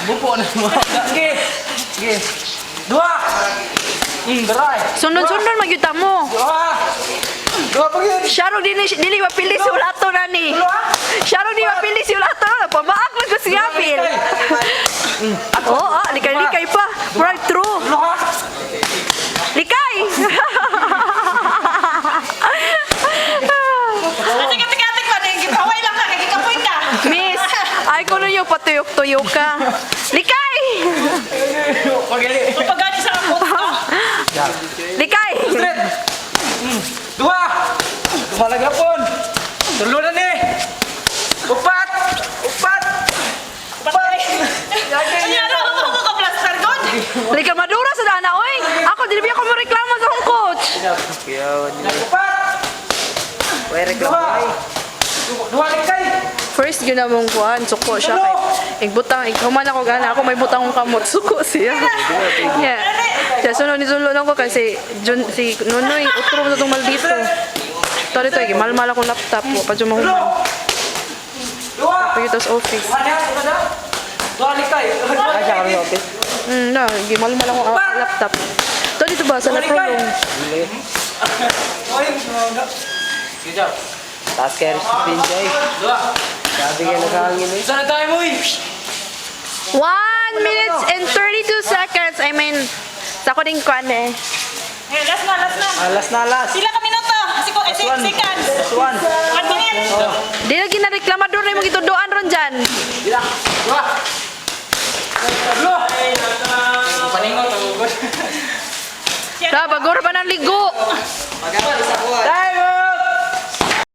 Bupo na mo. Sige. Sige. Dua. Daray. Sundon-sundon magyuta mo. Dua pa gyud. Sharog dili mapili si ulato nani. Sharog di mapili si ulato. Pamaak lang ko si Apil. Oo, likay-likay pa. Right through. Likay. Atik-atik pa din. Gipaway lang ka. Gikapoy ka. Miss, ay ko na yung patuyok-tuyok ka. Likay. Pagani sa ako. Likay. Dua. Malagapon. Tulo na ni. Upat. Upat. Patay. Ano ako ka plaster god? Likay madura sa dana, oy. Ako, dili ako mo reklamo sa akong coach. Upat. Dua likay. First yun na mong kuhan, suko siya kay igbutang, ikaman ako gana, ako may butang kong kamot, suko siya. Yeah. Kaya sunod ni Zulo lang ko kasi si Nunoy, utro mo sa itong maldito. Tari to, malmal akong laptop ko, pa dyan mahuman. Pagkita sa office. Dua likay. Na, malmal akong laptop. Ito dito ba, sa naprolong. Good job. Taas kaya rin si Pinjay. Dua. Sabi nga nakahangin eh. Sana tayo mo 1 minutes and 32 seconds. I mean, sa ko din kuhan eh. Eh, last na. Last na last. Pila ka minuto? Seconds. Last one. 1 minute. Di lagi na reklamador na yung magitudoan ron dyan. Dua. Dua. Paningot ang ugod. Bagor pa ng ligo. Time